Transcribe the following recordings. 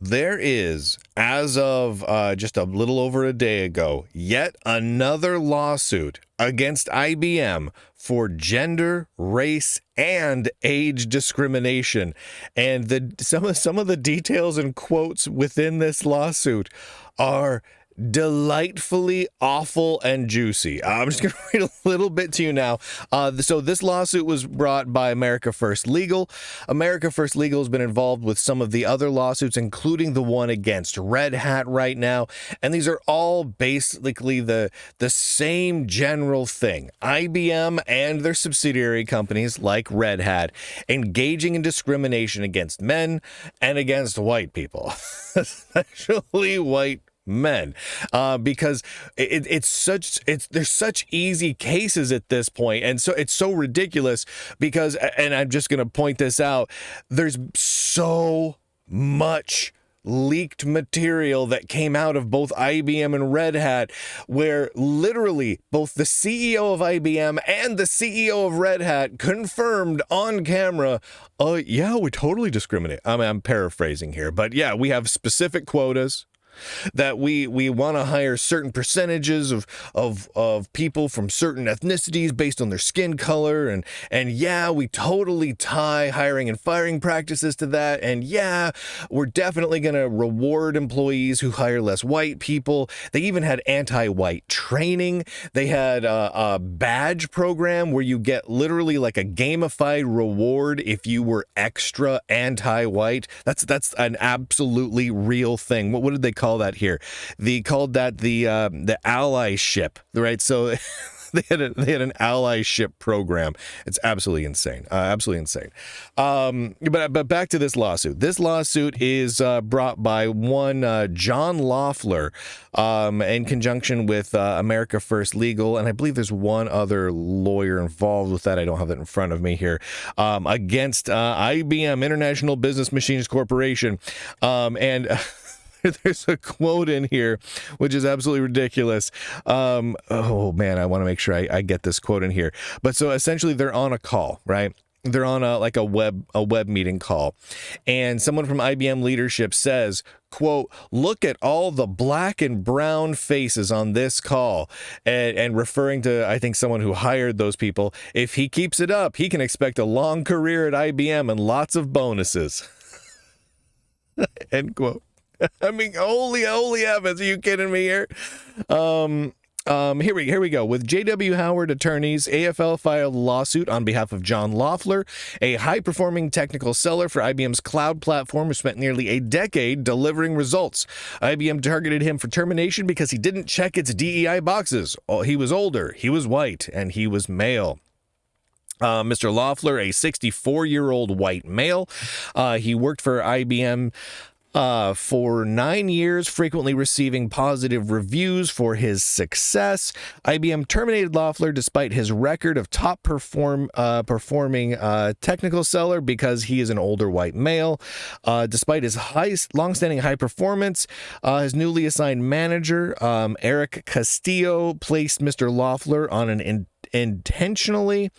There is, as of just a little over a day ago, yet another lawsuit against IBM for gender, race, and age discrimination. And some of the details and quotes within this lawsuit are delightfully awful and juicy. I'm just going to read a little bit to you now. So this lawsuit was brought by America First Legal. America First Legal has been involved with some of the other lawsuits, including the one against Red Hat right now. And these are all basically the same general thing. IBM and their subsidiary companies like Red Hat engaging in discrimination against men and against white people, especially white men, because there's such easy cases at this point, and so it's so ridiculous because, and I'm just going to point this out, there's so much leaked material that came out of both IBM and Red Hat, where literally both the CEO of IBM and the CEO of Red Hat confirmed on camera, yeah, we totally discriminate. I mean, I'm paraphrasing here, but yeah, we have specific quotas that we want to hire certain percentages of people from certain ethnicities based on their skin color, and yeah, we totally tie hiring and firing practices to that, and yeah, we're definitely going to reward employees who hire less white people. They even had anti-white training. They had a badge program where you get literally like a gamified reward if you were extra anti-white. That's an absolutely real thing. What did they call that here? They called that the allyship, right? So they had an allyship program. It's absolutely insane. Absolutely insane. But back to this lawsuit. This lawsuit is brought by one John Loeffler in conjunction with America First Legal, and I believe there's one other lawyer involved with that. I don't have that in front of me here. Against IBM International Business Machines Corporation, and there's a quote in here which is absolutely ridiculous. Oh man, I want to make sure I get this quote in here. But so essentially they're on a call, right? They're on a web meeting call, and someone from IBM leadership says, quote, "Look at all the black and brown faces on this call," and referring to, I think, someone who hired those people. "If he keeps it up, he can expect a long career at IBM and lots of bonuses." End quote. I mean, holy heavens, are you kidding me here? Here we go. With J.W. Howard attorneys, AFL filed a lawsuit on behalf of John Loeffler, a high-performing technical seller for IBM's cloud platform who spent nearly a decade delivering results. IBM targeted him for termination because he didn't check its DEI boxes. He was older, he was white, and he was male. Mr. Loeffler, a 64-year-old white male, he worked for IBM for 9 years, frequently receiving positive reviews for his success. IBM terminated Loeffler despite his record of top performing technical seller because he is an older white male. Despite his long-standing high performance, his newly assigned manager, Eric Castillo, placed Mr. Loeffler on an intentionally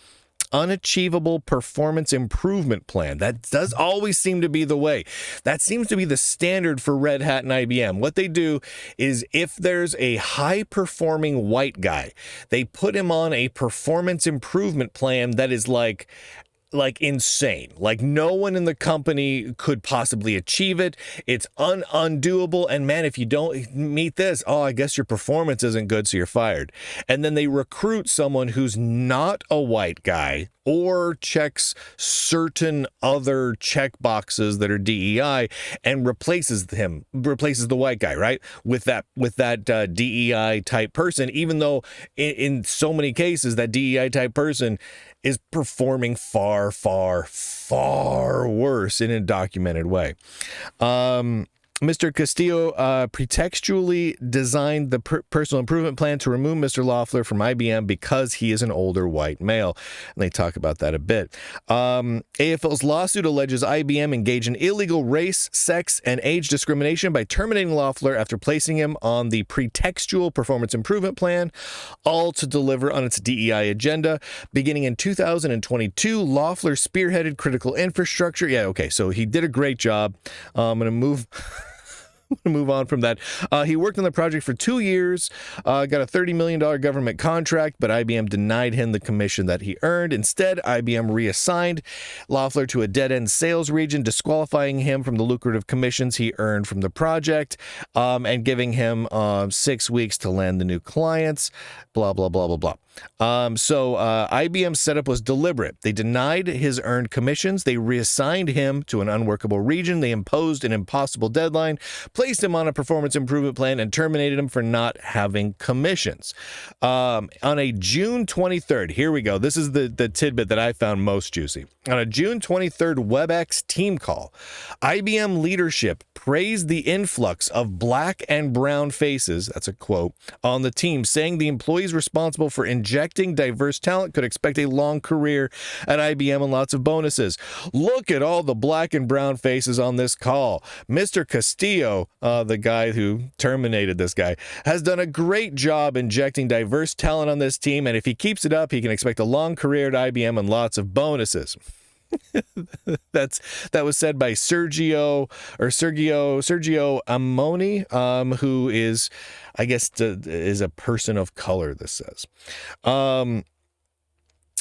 unachievable performance improvement plan. That does always seem to be the way. That seems to be the standard for Red Hat and IBM. What they do is if there's a high-performing white guy, they put him on a performance improvement plan that is like insane. Like no one in the company could possibly achieve it. It's undoable. And man, if you don't meet this, I guess your performance isn't good, so you're fired. And then they recruit someone who's not a white guy or checks certain other check boxes that are DEI and replaces the white guy, right? With that DEI type person, even though in so many cases that DEI type person is performing far, far, far worse in a documented way. Mr. Castillo pretextually designed the personal improvement plan to remove Mr. Loeffler from IBM because he is an older white male. And they talk about that a bit. AFL's lawsuit alleges IBM engaged in illegal race, sex, and age discrimination by terminating Loeffler after placing him on the pretextual performance improvement plan, all to deliver on its DEI agenda. Beginning in 2022, Loeffler spearheaded critical infrastructure. Yeah, okay, so he did a great job. I'm going to move... move on from that. He worked on the project for 2 years, got a $30 million government contract, but IBM denied him the commission that he earned. Instead, IBM reassigned Loeffler to a dead-end sales region, disqualifying him from the lucrative commissions he earned from the project, and giving him 6 weeks to land the new clients, blah, blah, blah, blah, blah. So IBM's setup was deliberate. They denied his earned commissions. They reassigned him to an unworkable region. They imposed an impossible deadline, placed him on a performance improvement plan, and terminated him for not having commissions. On a June 23rd, here we go. This is the tidbit that I found most juicy. On a June 23rd WebEx team call, IBM leadership praised the influx of black and brown faces, that's a quote, on the team, saying the employees responsible for injecting diverse talent could expect a long career at IBM and lots of bonuses. Look at all the black and brown faces on this call. Mr. Castillo, the guy who terminated this guy, has done a great job injecting diverse talent on this team, and if he keeps it up, he can expect a long career at IBM and lots of bonuses. That was said by Sergio Amoni, who is, I guess, is a person of color, this says.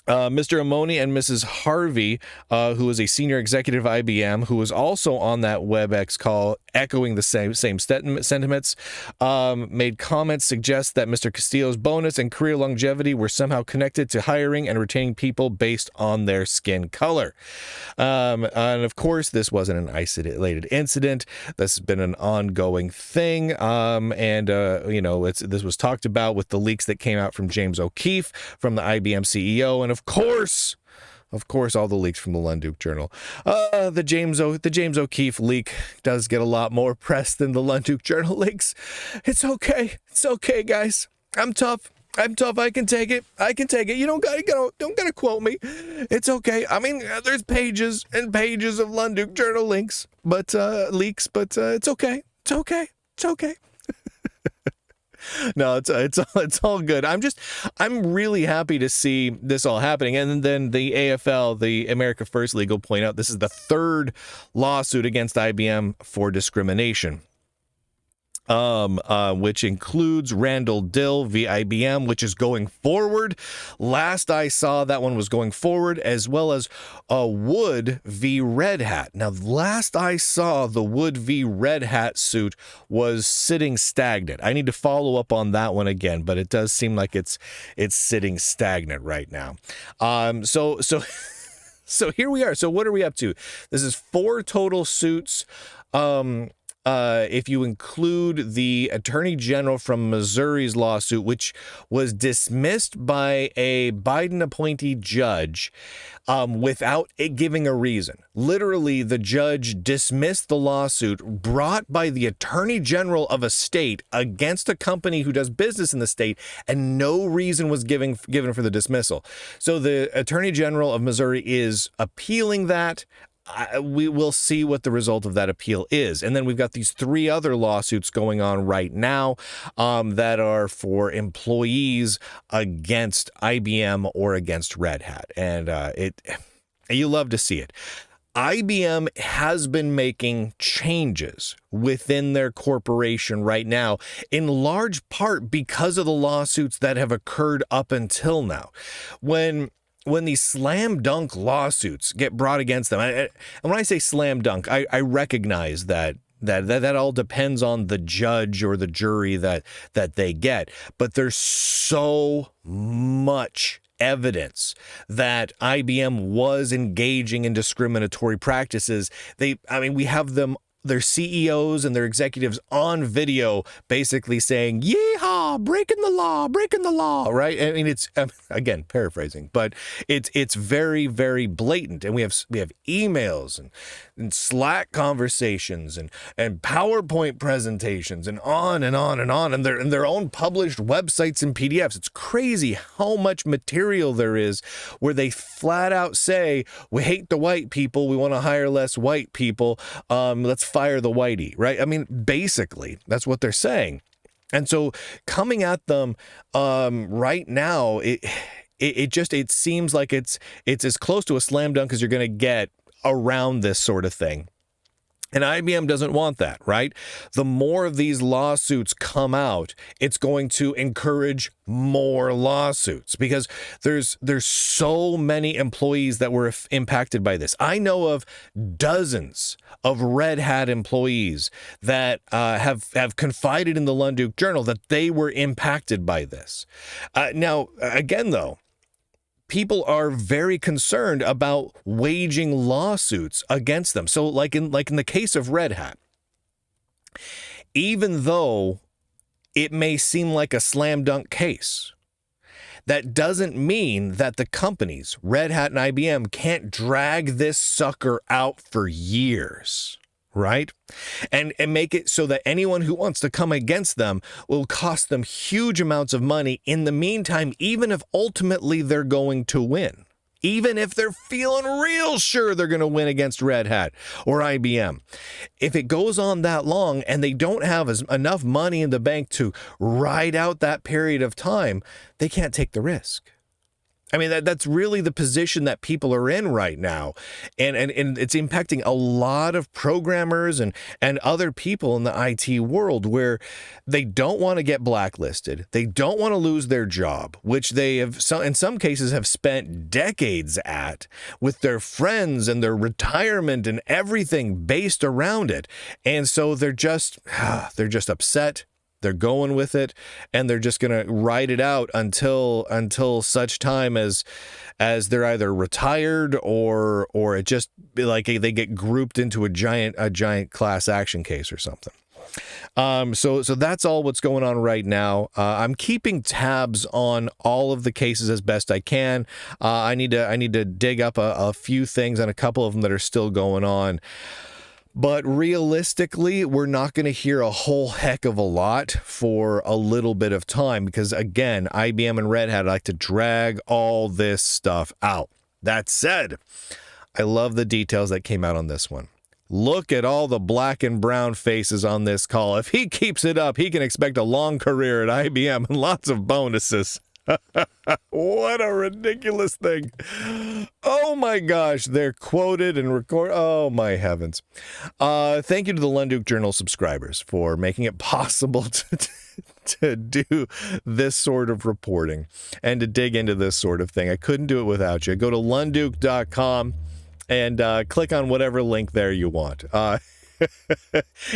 Mr. Amoni and Mrs. Harvey, who is a senior executive of IBM, who was also on that WebEx call, echoing the same sentiments, made comments suggest that Mr. Castillo's bonus and career longevity were somehow connected to hiring and retaining people based on their skin color. And of course, this wasn't an isolated incident. This has been an ongoing thing. This was talked about with the leaks that came out from James O'Keefe, from the IBM CEO, and of course, all the leaks from the Lunduke Journal. The James O'Keefe leak does get a lot more press than the Lunduke Journal leaks. It's okay. It's okay, guys. I'm tough. I can take it. You don't gotta quote me. It's okay. I mean, there's pages and pages of Lunduke Journal leaks, but it's okay. It's okay. No, it's all good. I'm really happy to see this all happening. And then the AFL, the America First League, will point out this is the third lawsuit against IBM for discrimination. Which includes Randall Dill v. IBM, which is going forward. Last I saw, that one was going forward, as well as Wood v. Red Hat. Now, last I saw, the Wood v. Red Hat suit was sitting stagnant. I need to follow up on that one again, but it does seem like it's sitting stagnant right now. So here we are. So what are we up to? This is 4 total suits. If you include the Attorney General from Missouri's lawsuit, which was dismissed by a Biden appointee judge without it giving a reason. Literally, the judge dismissed the lawsuit brought by the Attorney General of a state against a company who does business in the state, and no reason was given for the dismissal. So the Attorney General of Missouri is appealing that. We will see what the result of that appeal is. And then we've got these 3 other lawsuits going on right now that are for employees against IBM or against Red Hat. And you love to see it. IBM has been making changes within their corporation right now, in large part because of the lawsuits that have occurred up until now. When these slam dunk lawsuits get brought against them, and when I say slam dunk, I recognize that all depends on the judge or the jury that they get. But there's so much evidence that IBM was engaging in discriminatory practices. We have their CEOs and their executives on video basically saying, yeehaw, breaking the law, right? I mean, it's, again, paraphrasing, but it's very, very blatant. And we have emails and Slack conversations and PowerPoint presentations and on and on and on, and their own published websites and PDFs. It's crazy how much material there is where they flat out say, we hate the white people, we want to hire less white people, let's fire the whitey, right? I mean, basically, that's what they're saying. And so coming at them right now, it seems like it's as close to a slam dunk as you're going to get around this sort of thing. And IBM doesn't want that, right? The more of these lawsuits come out, it's going to encourage more lawsuits because there's so many employees that were impacted by this. I know of dozens of Red Hat employees that have confided in the Lunduke Journal that they were impacted by this. Now, again, though, people are very concerned about waging lawsuits against them. So like in the case of Red Hat, even though it may seem like a slam dunk case, that doesn't mean that the companies, Red Hat and IBM, can't drag this sucker out for years. Right? And make it so that anyone who wants to come against them will cost them huge amounts of money in the meantime, even if ultimately they're going to win. Even if they're feeling real sure they're going to win against Red Hat or IBM. If it goes on that long and they don't have enough money in the bank to ride out that period of time, they can't take the risk. I mean, that's really the position that people are in right now. And it's impacting a lot of programmers and other people in the IT world where they don't want to get blacklisted. They don't want to lose their job, which they have, in some cases, have spent decades at with their friends and their retirement and everything based around it. And so they're just upset. They're going with it, and they're just going to ride it out until such time as they're either retired or it just like they get grouped into a giant class action case or something. So that's all what's going on right now. I'm keeping tabs on all of the cases as best I can. I need to dig up a few things on a couple of them that are still going on. But realistically, we're not going to hear a whole heck of a lot for a little bit of time because, again, IBM and Red Hat like to drag all this stuff out. That said, I love the details that came out on this one. Look at all the black and brown faces on this call. If he keeps it up, he can expect a long career at IBM and lots of bonuses. What a ridiculous thing. Oh my gosh, they're quoted and recorded. Oh my heavens. Thank you to the Lunduke Journal subscribers for making it possible to do this sort of reporting and to dig into this sort of thing. I couldn't do it without you. Go to lunduke.com and click on whatever link there you want.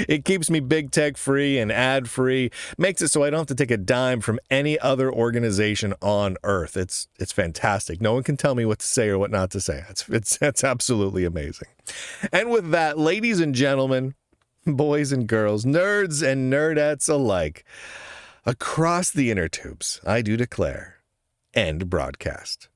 It keeps me big tech free and ad free, makes it so I don't have to take a dime from any other organization on earth. It's fantastic. No one can tell me what to say or what not to say. It's absolutely amazing. And with that, ladies and gentlemen, boys and girls, nerds and nerdettes alike, across the inner tubes, I do declare, end broadcast.